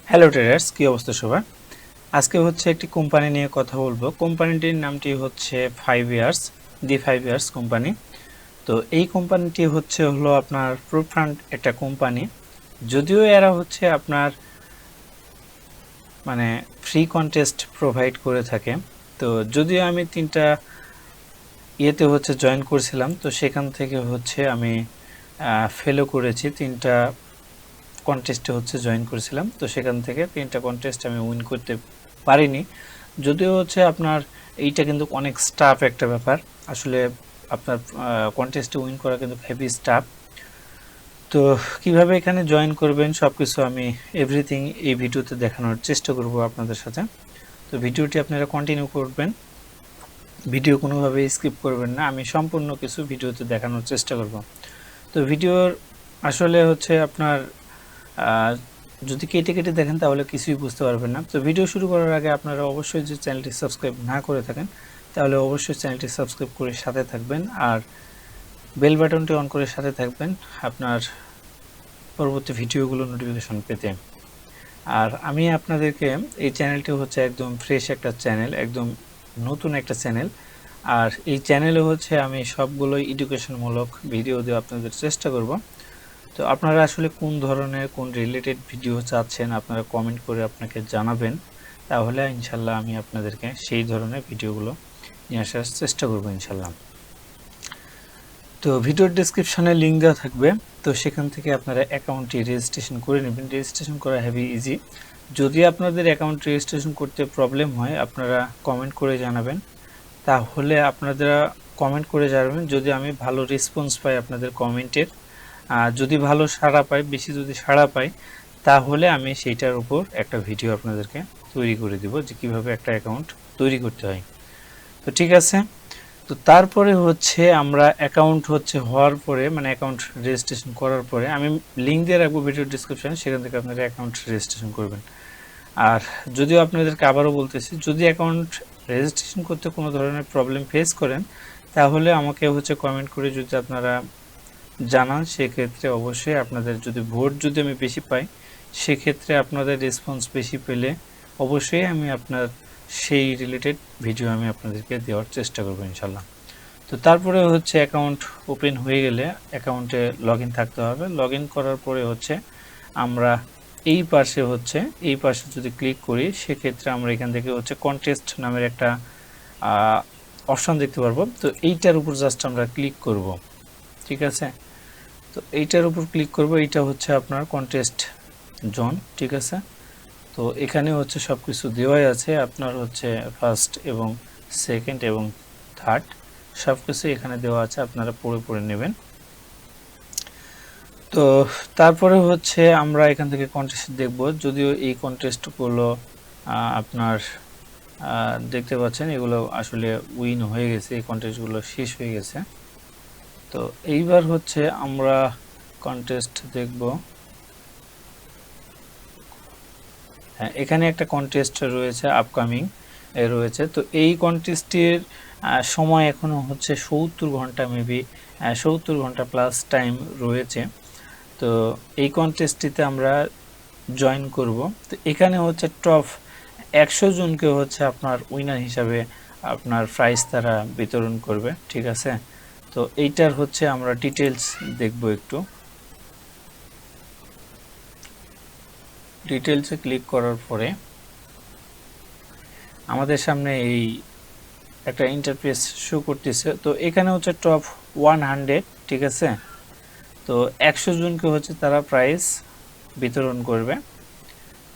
Hello traders, কি অবস্থা সবার? আজকে হচ্ছে একটি কোম্পানি নিয়ে কথা বলবো। কোম্পানিটির নামটি হচ্ছে 5 ইয়ার্স, দি 5 ইয়ার্স কোম্পানি। তো এই কোম্পানিটি হলো আপনার প্রুফ ফান্ড একটা কোম্পানি। যদিও এরা হচ্ছে আপনার মানে ফ্রি কন্টেস্ট প্রোভাইড করে থাকে। তো যদিও আমি 3টা ইয়েতে জয়েন করছিলাম, তো সেখান থেকে আমি ফেলও করেছি। 3টা কন্টেস্টে জয়েন করেছিলাম, তো সেখান থেকে 3টা কন্টেস্ট আমি উইন করতে পারিনি। যদিও আপনার এইটা কিন্তু অনেক স্টাফ একটা ব্যাপার। আসলে আপনার কন্টেস্টে উইন করা কিন্তু হেভি স্টাফ। তো কিভাবে এখানে জয়েন করবেন সবকিছু আমি এভরিথিং এই ভিডিওতে দেখানোর চেষ্টা করব আপনাদের সাথে। তো ভিডিওটি আপনারা কন্টিনিউ করবেন, ভিডিও কোনোভাবেই স্কিপ করবেন না। আমি সম্পূর্ণ কিছু ভিডিওতে দেখানোর চেষ্টা করব। তো ভিডিওর আসলে আপনার যদি কেটে কেটে দেখেন তাহলে কিছুই বুঝতে পারবেন না। তো ভিডিও শুরু করার আগে আপনারা অবশ্যই যে চ্যানেলটি সাবস্ক্রাইব না করে থাকেন তাহলে অবশ্যই চ্যানেলটি সাবস্ক্রাইব করে সাথে থাকবেন, আর বেল বাটনটি অন করে সাথে থাকবেন আপনার পরবর্তী ভিডিওগুলো নোটিফিকেশন পেতে। আর আমি আপনাদেরকে এই চ্যানেলটি একদম ফ্রেশ একটা চ্যানেল, একদম নতুন একটা চ্যানেল। আর এই চ্যানেলে আমি সবগুলোই এডুকেশনমূলক ভিডিও দিয়ে আপনাদের চেষ্টা করব। তো আপনারা আসলে কোন ধরনের, কোন রিলেটেড ভিডিও চাচ্ছেন আপনারা কমেন্ট করে আপনাকে জানাবেন, তাহলে ইনশাল্লাহ আমি আপনাদেরকে সেই ধরনের ভিডিওগুলো নিয়ে আসার চেষ্টা করব ইনশাল্লাহ। তো ভিডিওর ডেসক্রিপশনে লিঙ্ক দেওয়া থাকবে, তো সেখান থেকে আপনারা অ্যাকাউন্টটি রেজিস্ট্রেশন করে নেবেন। রেজিস্ট্রেশন করা হেভি ইজি। যদি আপনাদের অ্যাকাউন্ট রেজিস্ট্রেশন করতে প্রবলেম হয় আপনারা কমেন্ট করে জানাবেন, তাহলে আপনারা কমেন্ট করে জানাবেন। যদি আমি ভালো রেসপন্স পাই আপনাদের কমেন্টের, যদি ভালো সাড়া পাই, বেশি যদি সাড়া পাই, তাহলে আমি সেইটার উপর একটা ভিডিও আপনাদেরকে তৈরি করে দিব যে কীভাবে একটা অ্যাকাউন্ট তৈরি করতে হয়। তো ঠিক আছে। তো তারপরে আমরা অ্যাকাউন্ট হওয়ার পরে, মানে অ্যাকাউন্ট রেজিস্ট্রেশন করার পরে আমি লিঙ্ক দিয়ে রাখবো ভিডিও ডিসক্রিপশানে, সেখান থেকে আপনারা অ্যাকাউন্ট রেজিস্ট্রেশন করবেন। আর যদিও আপনাদেরকে আবারও বলতেছি, যদি অ্যাকাউন্ট রেজিস্ট্রেশন করতে কোনো ধরনের প্রবলেম ফেস করেন তাহলে আমাকে কমেন্ট করে যদি আপনারা জানান, সেক্ষেত্রে অবশ্যই আপনাদের যদি ভোট যদি আমি বেশি পাই, সেক্ষেত্রে আপনাদের রেসপন্স বেশি পেলে অবশ্যই আমি আপনার সেই রিলেটেড ভিডিও আমি আপনাদেরকে দেওয়ার চেষ্টা করবো ইনশাল্লাহ। তো তারপরে অ্যাকাউন্ট ওপেন হয়ে গেলে অ্যাকাউন্টে লগ ইন থাকতে হবে। লগ ইন করার পরে আমরা এই পাশে যদি ক্লিক করি, সেক্ষেত্রে আমরা এখান থেকে কন্টেস্ট নামের একটা অপশন দেখতে পারবো। তো এইটার উপর জাস্ট আমরা ক্লিক করব, ঠিক আছে। তো এইটার উপর ক্লিক করব, এইটা আপনার কন্টেস্ট জোন, ঠিক আছে। তো এখানে সব কিছু দেওয়াই আছে, আপনার ফার্স্ট এবং সেকেন্ড এবং থার্ড সব কিছু এখানে দেওয়া আছে, আপনারা পড়ে নেবেন। তো তারপরে আমরা এখান থেকে কন্টেস্ট দেখব। যদিও এই কন্টেস্টগুলো আপনার দেখতে পাচ্ছেন এগুলো আসলে উইন হয়ে গেছে, এই কন্টেস্টগুলো শেষ হয়ে গেছে। তো এইবার আমরা কন্টেস্ট দেখব। হ্যাঁ, এখানে একটা কন্টেস্ট রয়েছে, আপকামিং রয়েছে। তো এই কন্টেস্টের সময় এখনো 70 ঘন্টা, মেবি 70 ঘন্টা প্লাস টাইম রয়েছে। তো এই কন্টেস্টটিতে আমরা জয়েন করব। তো এখানে টপ 100 জনকে আপনার উইনার হিসাবে আপনার প্রাইজ তারা বিতরণ করবে, ঠিক আছে। তো এইটার আমরা ডিটেলস দেখব একটু। ডিটেলসে ক্লিক করার পরে আমাদের সামনে এই একটা ইন্টারফেস শো করতেছে। তো এখানে টপ 100, ঠিক আছে। তো 100 জনকে তারা প্রাইজ বিতরণ করবে।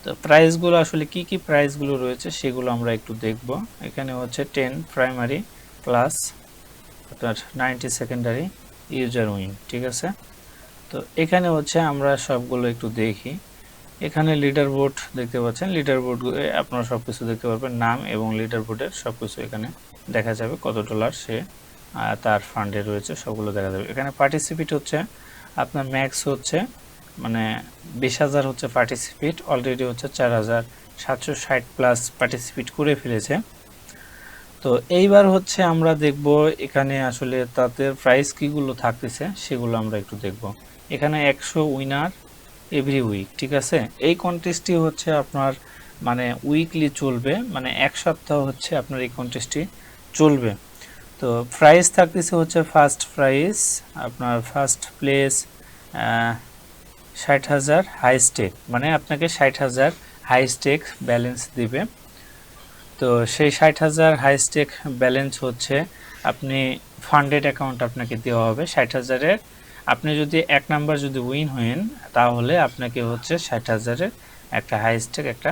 তো প্রাইজগুলো আসলে কি কি প্রাইজগুলো রয়েছে সেগুলো আমরা একটু দেখব। এখানে 10 প্রাইমারি প্লাস আপনার 90 সেকেন্ডারি ইউজার উইন, ঠিক আছে। তো এখানে আমরা সবগুলো একটু দেখি। এখানে লিডার বোর্ড দেখতে পাচ্ছেন, লিডার বোর্ড আপনারা সব কিছু দেখতে পারবেন, নাম এবং লিডার বোর্ডের সব কিছু এখানে দেখা যাবে, কত ডলার সে তার ফান্ডে রয়েছে সবগুলো দেখা যাবে। এখানে পার্টিসিপেট আপনার ম্যাক্স মানে 20,000 পার্টিসিপেট, অলরেডি 4,760 প্লাস পার্টিসিপেট করে ফেলেছে। তো এইবার আমরা দেখব এখানে আসলে তাদের প্রাইস কীগুলো থাকতেছে সেগুলো আমরা একটু দেখব। এখানে 100 উইনার এভরি উইক, ঠিক আছে। এই কন্টেস্টটি হচ্ছে আপনার মানে উইকলি চলবে, মানে এক সপ্তাহ হচ্ছে আপনার এই কন্টেস্টটি চলবে। তো প্রাইস থাকতেছে হচ্ছে ফার্স্ট প্রাইস আপনার ফার্স্ট প্লেস 60,000 হাই স্টেক, মানে আপনাকে 60,000 হাই স্টেক ব্যালেন্স দিবে। তো সেই 60,000 হাই স্টেক ব্যালেন্স হচ্ছে আপনি ফান্ডেড অ্যাকাউন্ট আপনাকে দেওয়া হবে 60,000-এর। আপনি যদি 1 নাম্বার যদি উইন হন তাহলে আপনাকে হচ্ছে 60,000-এর একটা হাই স্টেক একটা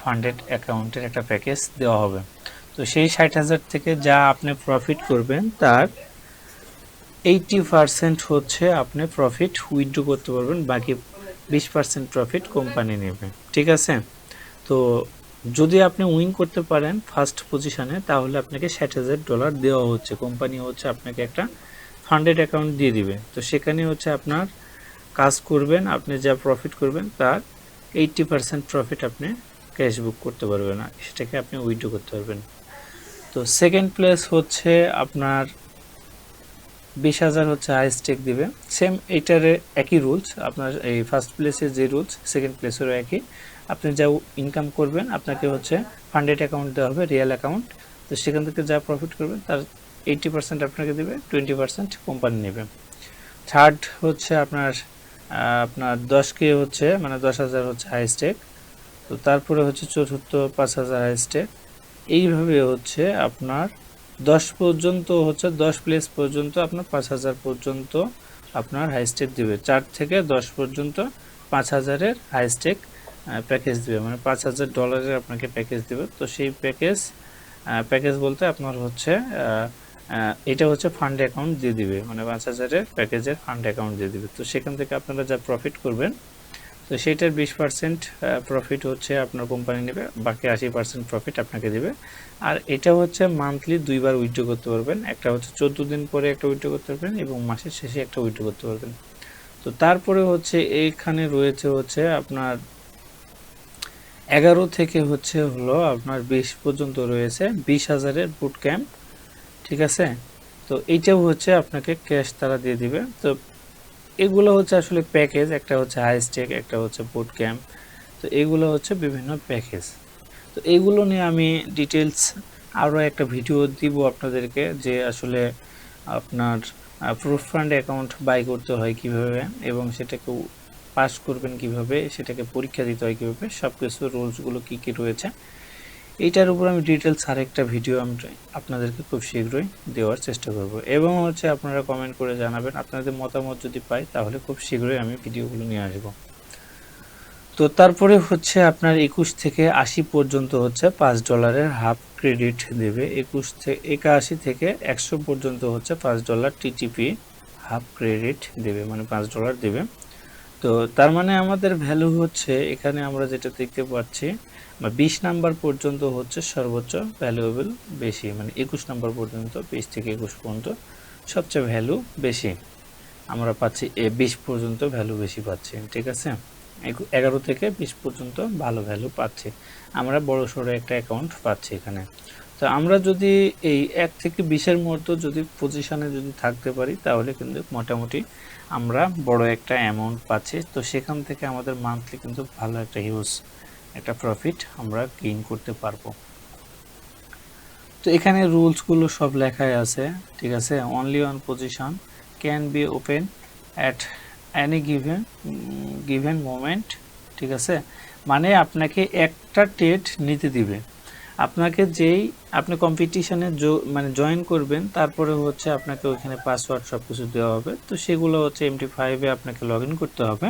ফান্ডেড অ্যাকাউন্টের একটা প্যাকেজ দেওয়া হবে। তো সেই 60,000 থেকে যা আপনি প্রফিট করবেন তার 80% হচ্ছে আপনি প্রফিট উইথড্র করতে পারবেন, বাকি 20% প্রফিট কোম্পানি নেবে, ঠিক আছে। তো যদি আপনি উইন করতে পারেন ফার্স্ট পজিশনে তাহলে আপনাকে $60,000 দেওয়া হচ্ছে, কোম্পানি হচ্ছে আপনাকে একটা ফান্ডেড অ্যাকাউন্ট দিয়ে দিবে। তো সেখানে হচ্ছে আপনার কাজ করবেন, আপনি যা প্রফিট করবেন তার 80% প্রফিট আপনি ক্যাশ বুক করতে পারবেন না, সেটাকে আপনি উইথড্র করতে পারবেন। তো সেকেন্ড প্লেস হচ্ছে আপনার 20,000 হচ্ছে হাই স্টেক দিবে, সেম এইটার একই রুলস, আপনার এই ফার্স্ট প্লেসের যে রুলস সেকেন্ড প্লেসেরও একই। আপনি যা ইনকাম করবেন আপনাকে হচ্ছে ফান্ডেড অ্যাকাউন্ট দেওয়া হবে, রিয়েল অ্যাকাউন্ট। তো সেখান থেকে যা প্রফিট করবেন তার 80% আপনাকে দেবে, 20% কোম্পানি নেবে। থার্ড হচ্ছে আপনার 10K হচ্ছে মানে 10,000 হচ্ছে হাই স্টেক। তো তারপরে হচ্ছে চতুর্থ 5,000 হাই স্টেক। এইভাবে হচ্ছে আপনার 10 পর্যন্ত হচ্ছে 10 প্লেস পর্যন্ত আপনার 5,000 পর্যন্ত আপনার হাই স্টেক দিবে। 4 থেকে 10 পর্যন্ত 5,000-এর হাই স্টেক প্যাকেজ দিবে, মানে $5,000 আপনাকে প্যাকেজ দিবে। তো সেই প্যাকেজ বলতে আপনার হচ্ছে এটা হচ্ছে ফান্ড অ্যাকাউন্ট দিয়ে দিবে, মানে 5,000-এর প্যাকেজের ফান্ড অ্যাকাউন্ট দিয়ে দিবে। তো সেখান থেকে আপনারা যা প্রফিট করবেন তো সেটার 20% প্রফিট হচ্ছে আপনার কোম্পানি নেবে, বাকি 80% প্রফিট আপনাকে দেবে। আর এটা হচ্ছে মান্থলি 2বার উইথড্র করতে পারবেন, একটা হচ্ছে 14 দিন পরে একটা উইথড্র করতে পারবেন এবং মাসের শেষে একটা উইথড্র করতে পারবেন। তো তারপরে হচ্ছে এইখানে রয়েছে হচ্ছে আপনার 11 থেকে হচ্ছে হলো আপনার 20 পর্যন্ত রয়েছে 20,000-এর বুট ক্যাম্প, ঠিক আছে। তো এইটাও হচ্ছে আপনাকে ক্যাশ তারা দিয়ে দিবে। তো এগুলো হচ্ছে আসলে প্যাকেজ, একটা হচ্ছে হাই স্টেক, একটা হচ্ছে বুট ক্যাম্প। তো এগুলো হচ্ছে বিভিন্ন প্যাকেজ। তো এগুলো নিয়ে আমি ডিটেলস আরও একটা ভিডিও দিব আপনাদেরকে, যে আসলে আপনার প্রুফ ফান্ড অ্যাকাউন্ট বাই করতে হয় কিভাবে এবং সেটাকে পাস করবেন কিভাবে, সেটাকে পরীক্ষা দিতে হয় কিভাবে, সব কিছু রুলসগুলো কী কী রয়েছে এইটার উপর আমি ডিটেলস আরেকটা ভিডিও আমি আপনাদেরকে খুব শীঘ্রই দেওয়ার চেষ্টা করব। এবং হচ্ছে আপনারা কমেন্ট করে জানাবেন, আপনাদের মতামত যদি পাই তাহলে খুব শীঘ্রই আমি ভিডিওগুলো নিয়ে আসব। তো তারপরে হচ্ছে আপনার 21 থেকে 80 পর্যন্ত হচ্ছে $5 হাফ ক্রেডিট দেবে। 81 থেকে 100 পর্যন্ত হচ্ছে $5 টিটিপি হাফ ক্রেডিট দেবে, মানে $5 দেবে। তো তার মানে আমাদের ভ্যালু হচ্ছে এখানে আমরা যেটা দেখতে পাচ্ছি 20 নাম্বার পর্যন্ত হচ্ছে সর্বোচ্চ ভ্যালুয়েবল বেশি, মানে 21 নাম্বার পর্যন্ত, 20 থেকে 21 পর্যন্ত সবচেয়ে ভ্যালু বেশি আমরা পাচ্ছি, 20 পর্যন্ত ভ্যালু বেশি পাচ্ছি, ঠিক আছে। 11 থেকে 20 পর্যন্ত ভালো ভ্যালু পাচ্ছি, আমরা বড় সড়ো একটা অ্যাকাউন্ট পাচ্ছি এখানে। তো আমরা যদি এই 1 থেকে 20-এর মধ্যে যদি পজিশনে যদি থাকতে পারি তাহলে কিন্তু মোটামুটি আমরা বড় একটা অ্যামাউন্ট পাচ্ছি। তো সেখান থেকে আমাদের মান্থলি কিন্তু ভালো একটা হিউজ একটা প্রফিট আমরা গেইন করতে পারবো। তো এখানে রুলসগুলো সব লেখাই আছে, ঠিক আছে। Only one position can be open at any given moment, ঠিক আছে। মানে আপনাকে একটা ট্রেড নিতে দিবে, আপনাকে যেই আপনি কম্পিটিশনে মানে জয়েন করবেন তারপরে হচ্ছে আপনাকে ওইখানে পাসওয়ার্ড সব কিছু দেওয়া হবে। তো সেগুলো হচ্ছে MT5-এ আপনাকে লগ ইন করতে হবে,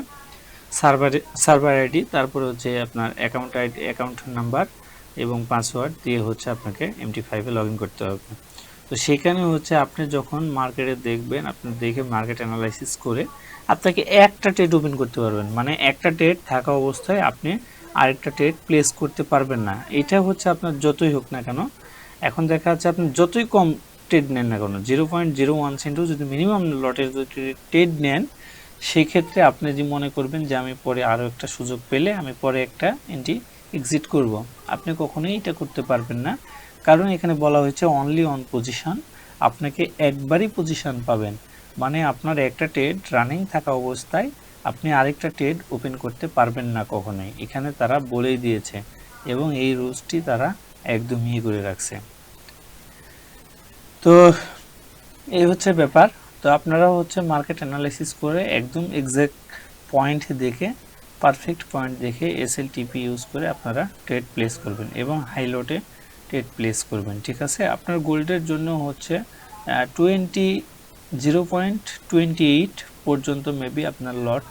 সার্ভার আইডি, তারপরে হচ্ছে আপনার অ্যাকাউন্ট আইডি, অ্যাকাউন্ট নাম্বার এবং পাসওয়ার্ড দিয়ে হচ্ছে আপনাকে MT5-এ লগ ইন করতে হবে। তো সেখানে হচ্ছে আপনি যখন মার্কেটে দেখবেন, আপনি দেখে মার্কেট অ্যানালাইসিস করে আপনাকে একটা ট্রেড ওপেন করতে পারবেন, মানে একটা ট্রেড থাকা অবস্থায় আপনি আরেকটা ট্রেড প্লেস করতে পারবেন না। এটা হচ্ছে আপনার যতই হোক না কেন, এখন দেখা যাচ্ছে আপনি যতই কম ট্রেড নেন না কেন, 0.01 সেন্টও যদি মিনিমাম লটের যদি ট্রেড নেন, সেই ক্ষেত্রে আপনি যে মনে করবেন যে আমি পরে আরও একটা সুযোগ পেলে আমি পরে একটা এন্ট্রি এক্সিট করব, আপনি কখনোই এটা করতে পারবেন না। কারণ এখানে বলা হয়েছে অনলি অন পজিশন, আপনাকে একবারই পজিশন পাবেন, মানে আপনার একটা ট্রেড রানিং থাকা অবস্থায় আপনি আরেকটা ট্রেড ওপেন করতে পারবেন না কখনোই, এখানে তারা বলেই দিয়েছে এবং এই রুলসটি তারা একদমই করে রাখছে। তো এই হচ্ছে ব্যাপার। তো আপনারা হচ্ছে মার্কেট অ্যানালাইসিস করে একদম এক্সাক্ট পয়েন্ট দেখে, পারফেক্ট পয়েন্ট দেখে এসএলটিপি ইউজ করে আপনারা ট্রেড প্লেস করবেন এবং হাই লোটে ট্রেড প্লেস করবেন, ঠিক আছে। আপনার গোল্ডের জন্য হচ্ছে 0.28 পর্যন্ত মেবি আপনার লট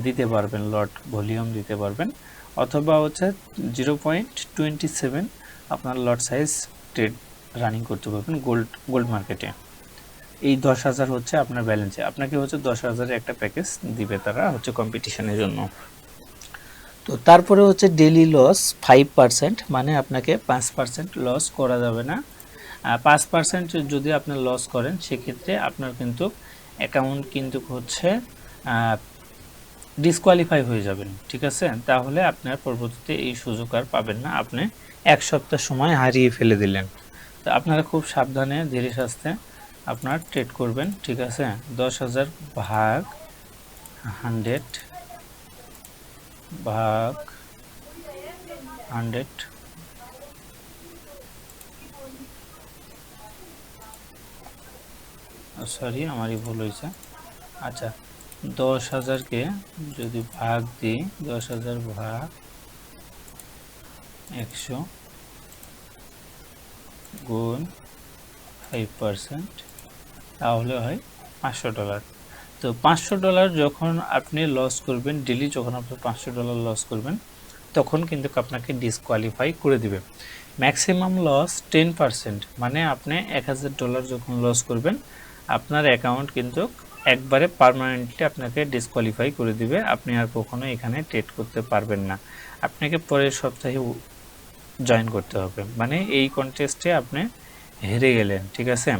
দিতে পারবেন, লট ভলিউম দিতে পারবেন, অথবা হচ্ছে 0.27 আপনার লট সাইজ ট্রেড রানিং করতে পারবেন গোল্ড মার্কেটে। এই 10,000 হচ্ছে আপনার ব্যালেন্সে, আপনাকে হচ্ছে 10,000-এর একটা প্যাকেজ দিবে তারা হচ্ছে কম্পিটিশনের জন্য। তো তারপরে হচ্ছে ডেইলি লস 5%, মানে আপনাকে 5% লস করা যাবে না। 5% যদি আপনি লস করেন সেক্ষেত্রে আপনার কিন্তু অ্যাকাউন্ট কিন্তু হচ্ছে ডিসকোয়ালিফাই হয়ে যাবেন, ঠিক আছে। তাহলে আপনার পরবর্তীতে এই সুযোগ আর পাবেন না, আপনি 1 সপ্তাহ সময় হারিয়ে ফেলে দিলেন। তো আপনারা খুব সাবধানে ধীরে সুস্থে আপনার ট্রেড করবেন, ঠিক আছে। 10,000 ভাগ 100 ভাগ 100, সরি আমারই ভুল হয়েছে। আচ্ছা, 10,000-কে যদি ভাগ দিই, 10,000 ভাগ 100 গুণ 5%, তাহলে হয় $500। তো $500 যখন আপনি লস করবেন, ডেলি যখন আপনি $500 লস করবেন, তখন কিন্তু আপনাকে ডিসকোয়ালিফাই করে দিবে। ম্যাক্সিমাম লস 10%, মানে আপনি $1,000 যখন লস করবেন, আপনার অ্যাকাউন্ট কিন্তু একবারে পার্মানেন্টলি আপনাকে ডিসকোয়ালিফাই করে দিবে, আপনি আর কখনো এখানে ট্রেড করতে পারবেন না, আপনাকে পরের সপ্তাহে জয়েন করতে হবে, মানে এই কন্টেস্টে আপনি হেরে গেলেন, ঠিক আছে।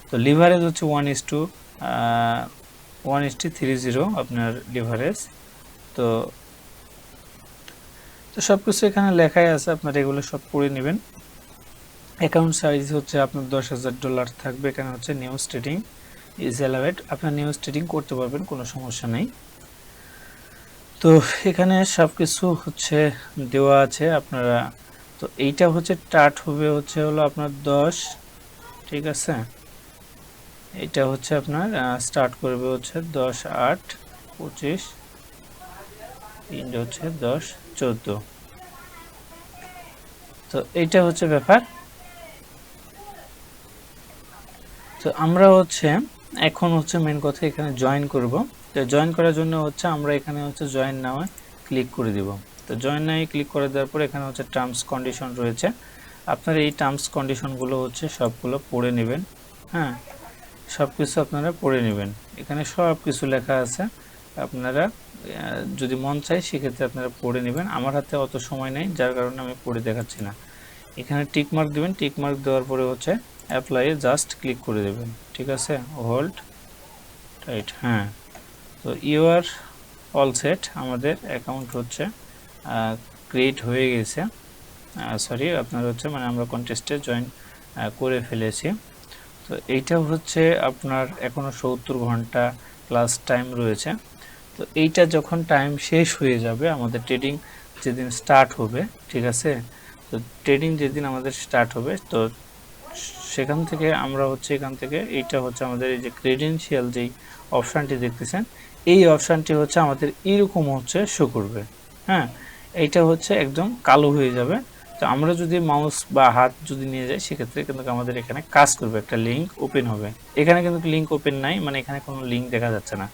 তো লিভারেজ হচ্ছে 1:30 আপনার লিভারেজ। তো সব কিছু এখানে লেখাই আছে, আপনার এগুলো সব পড়ে নেবেন। অ্যাকাউন্ট সাইজ হচ্ছে আপনার $10,000 থাকবে, এখানে হচ্ছে নিউজ ট্রেডিং ইজ অ্যালাউড, আপনার নিউজ ট্রেডিং করতে পারবেন, কোনো সমস্যা নেই। তো এখানে সব কিছু হচ্ছে দেওয়া আছে আপনারা। তো এইটা হচ্ছে স্টার্ট হবে হচ্ছে হলো আপনার 10, ঠিক আছে। এটা হচ্ছে আপনার স্টার্ট করবে হচ্ছে 10/8/25, ইন্ড হচ্ছে 10/14। তো এইটা হচ্ছে ব্যাপার। তো আমরা হচ্ছে এখন হচ্ছে মেন কথা এখানে জয়েন করব। তো জয়েন করার জন্য হচ্ছে আমরা এখানে হচ্ছে জয়েন নাও ক্লিক করে দিব। তো জয়েন নাও ক্লিক করে দেওয়ার পর এখানে হচ্ছে টার্মস কন্ডিশন রয়েছে, আপনারা এই টার্মস কন্ডিশনগুলো হচ্ছে সবগুলো পড়ে নেবেন। হ্যাঁ, সব কিছু আপনারা পড়ে নেবেন, এখানে সব কিছু লেখা আছে, আপনারা যদি মন চায় সেক্ষেত্রে আপনারা পড়ে নেবেন। আমার হাতে অত সময় নেই, যার কারণে আমি পড়ে দেখাচ্ছি না। এখানে টিক মার্ক দেবেন, টিক মার্ক দেওয়ার পরে হচ্ছে অ্যাপ্লাই জাস্ট ক্লিক করে দেবেন, ঠিক আছে। হোল্ড রাইট, হ্যাঁ। তো ইউ আর অল সেট, আমাদের অ্যাকাউন্ট হচ্ছে ক্রিয়েট হয়ে গেছে, সরি আপনার হচ্ছে মানে আমরা কন্টেস্টে জয়েন করে ফেলেছি। তো এইটা হচ্ছে আপনার এখনও 70 ঘন্টা প্লাস টাইম রয়েছে। তো এইটা যখন টাইম শেষ হয়ে যাবে, আমাদের ট্রেডিং যেদিন স্টার্ট হবে, ঠিক আছে। তো ট্রেডিং যেদিন আমাদের স্টার্ট হবে, তো সেখান থেকে আমরা হচ্ছে এখান থেকে এইটা হচ্ছে আমাদের এই যে ক্রেডেনশিয়াল যেই অপশানটি দেখতেছেন, এই অপশানটি হচ্ছে আমাদের এরকম হচ্ছে শো করবে। হ্যাঁ, এইটা হচ্ছে একদম কালো হয়ে যাবে। তো আমরা যদি মাউস বা হাত যদি নিয়ে যাই সেক্ষেত্রে কিন্তু আমাদের এখানে কাজ করবে, একটা লিঙ্ক ওপেন হবে। এখানে কিন্তু লিঙ্ক ওপেন নাই, মানে এখানে কোনো লিঙ্ক দেখা যাচ্ছে না,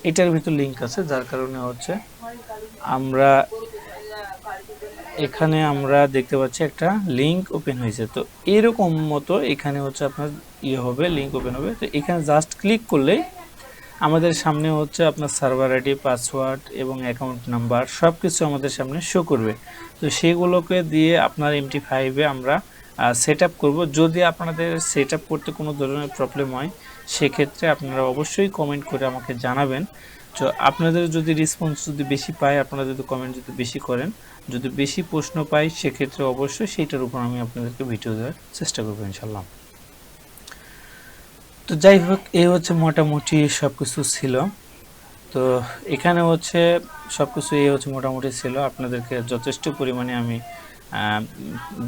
এটার ভিতর লিঙ্ক আছে, যার কারণে হচ্ছে আমরা এখানে আমরা দেখতে পাচ্ছি একটা লিঙ্ক ওপেন হয়েছে। তো এরকম মতো এখানে হচ্ছে আপনার ইয়ে হবে, লিঙ্ক ওপেন হবে। তো এখানে জাস্ট ক্লিক করলেই আমাদের সামনে হচ্ছে আপনার সার্ভার আইডি, পাসওয়ার্ড এবং অ্যাকাউন্ট নাম্বার সব কিছু আমাদের সামনে শো করবে। তো সেগুলোকে দিয়ে আপনার MT5-এ আমরা সেট আপ করবো। যদি আপনাদের সেট আপ করতে কোনো ধরনের প্রবলেম হয় সেক্ষেত্রে আপনারা অবশ্যই কমেন্ট করে আমাকে জানাবেন। তো আপনাদের যদি রেসপন্স যদি বেশি পায়, আপনারা যদি কমেন্ট যদি বেশি করেন, যদি বেশি প্রশ্ন পাই সেক্ষেত্রে অবশ্যই সেইটার উপর আমি আপনাদেরকে ভিডিও দেওয়ার চেষ্টা করবো ইনশাল্লাহ। তো যাই হোক, এই হচ্ছে মোটামুটি সব কিছু ছিল। তো এখানে হচ্ছে সব কিছু এই হচ্ছে মোটামুটি ছিল, আপনাদেরকে যথেষ্ট পরিমাণে আমি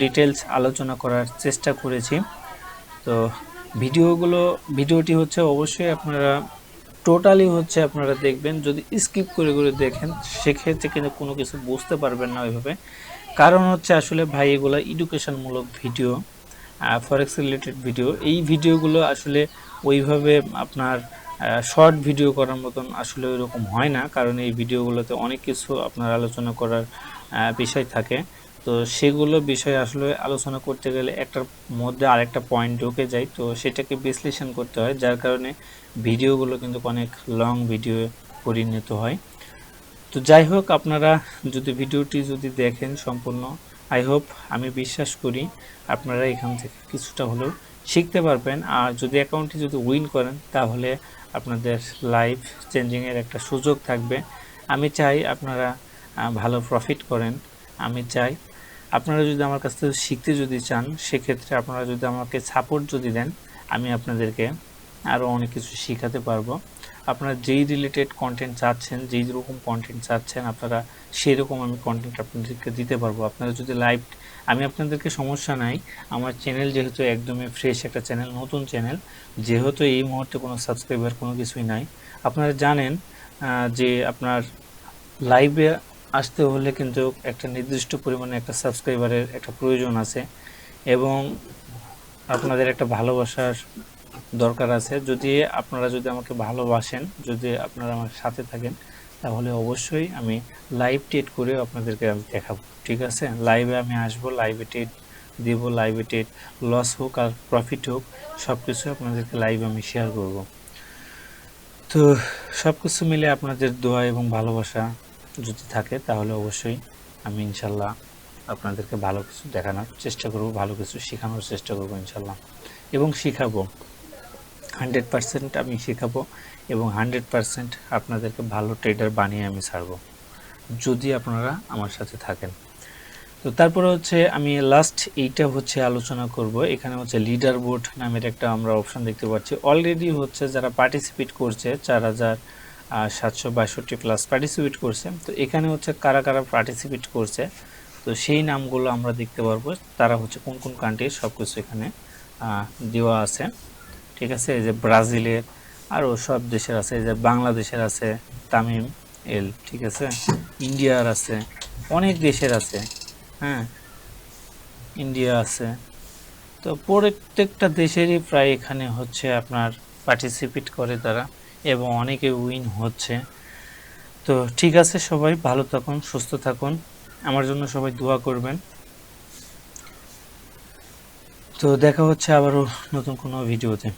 ডিটেলস আলোচনা করার চেষ্টা করেছি। তো ভিডিওটি হচ্ছে অবশ্যই আপনারা টোটালি হচ্ছে আপনারা দেখবেন। যদি স্কিপ করে করে দেখেন সেক্ষেত্রে কিন্তু কোনো কিছু বুঝতে পারবেন না ওইভাবে। কারণ হচ্ছে আসলে ভাই এগুলো এডুকেশনমূলক ভিডিও, ফরেক্স রিলেটেড ভিডিও। এই ভিডিওগুলো আসলে ওইভাবে আপনার শর্ট ভিডিও করার মতন আসলে ওইরকম হয় না, কারণ এই ভিডিওগুলোতে অনেক কিছু আপনার আলোচনা করার বিষয় থাকে। তো সেগুলো বিষয় আসলে আলোচনা করতে গেলে একটার মধ্যে আরেকটা পয়েন্ট ঢুকে যায়, তো সেটাকে বিশ্লেষণ করতে হয়, যার কারণে ভিডিওগুলো কিন্তু অনেক লং ভিডিও পরিণত হয়। তো যাই হোক, আপনারা যদি ভিডিওটি যদি দেখেন সম্পূর্ণ, আই হোপ, আমি বিশ্বাস করি আপনারা এখান থেকে কিছুটা হলেও শিখতে পারবেন। আর যদি অ্যাকাউন্টটি যদি উইন করেন তাহলে আপনাদের লাইফ চেঞ্জিংয়ের একটা সুযোগ থাকবে। আমি চাই আপনারা ভালো প্রফিট করেন। আমি চাই আপনারা যদি আমার কাছ থেকে শিখতে যদি চান, সেক্ষেত্রে আপনারা যদি আমাকে সাপোর্ট যদি দেন, আমি আপনাদেরকে আরও অনেক কিছু শেখাতে পারবো। আপনারা যেই রিলেটেড কন্টেন্ট চাচ্ছেন, যেই রকম কন্টেন্ট চাচ্ছেন, আপনারা সেই রকম আমি কন্টেন্ট আপনাদেরকে দিতে পারবো। আপনারা যদি লাইভ, আমি আপনাদেরকে সমস্যা নাই, আমার চ্যানেল যেহেতু একদমই ফ্রেশ একটা চ্যানেল, নতুন চ্যানেল, যেহেতু এই মুহূর্তে কোনো সাবস্ক্রাইবার কোনো কিছুই নাই। আপনারা জানেন যে আপনার লাইভে আসতে হলে কিন্তু একটা নির্দিষ্ট পরিমাণে একটা সাবস্ক্রাইবারের একটা প্রয়োজন আছে, এবং আপনাদের একটা ভালোবাসার দরকার আছে। আপনারা যদি আমাকে ভালোবাসেন, যদি আপনারা আমার সাথে থাকেন, তাহলে অবশ্যই আমি লাইভ টেট করে আপনাদেরকে আমি দেখাবো। ঠিক আছে, লাইভে আমি আসবো, লাইভে টেট দিব, লাইভে টেট লস হোক আর প্রফিট হোক, সব কিছু আপনাদেরকে লাইভে আমি শেয়ার করব। তো সব কিছু মিলে আপনাদের দোয়া এবং ভালোবাসা যদি থাকে তাহলে অবশ্যই আমি ইনশাল্লাহ আপনাদেরকে ভালো কিছু দেখানোর চেষ্টা করব, ভালো কিছু শেখানোর চেষ্টা করব ইনশাল্লাহ, এবং শেখাবো। 100% আমি শেখাবো এবং 100% আপনাদেরকে ভালো ট্রেডার বানিয়ে আমি ছাড়বো, যদি আপনারা আমার সাথে থাকেন। তো তারপরে হচ্ছে আমি লাস্ট এইটা হচ্ছে আলোচনা করব। এখানে হচ্ছে লিডার বোর্ড নামের একটা আমরা অপশন দেখতে পাচ্ছি। অলরেডি হচ্ছে যারা পার্টিসিপেট করছে 4762 প্লাস পার্টিসিপেট করছে। তো এখানে হচ্ছে কারা কারা পার্টিসিপেট করছে, তো সেই নামগুলো আমরা দেখতে পারবো, তারা হচ্ছে কোন কোন কান্ট্রির, সব কিছু এখানে দেওয়া আছে। ঠিক আছে, এই যে ব্রাজিলের, আরও সব দেশের আছে, এই যে বাংলাদেশের আছে তামিম এল, ঠিক আছে, ইন্ডিয়ার আছে, অনেক দেশের আছে, হ্যাঁ, ইন্ডিয়া আছে। তো প্রত্যেকটা দেশেরই প্রায় এখানে হচ্ছে আপনার পার্টিসিপেট করে তারা, এবং অনেকে উইন হচ্ছে। তো ঠিক আছে, সবাই ভালো থাকুন, সুস্থ থাকুন, আমার জন্য সবাই দোয়া করবেন। তো দেখা হচ্ছে আবারও নতুন কোনো ভিডিওতে।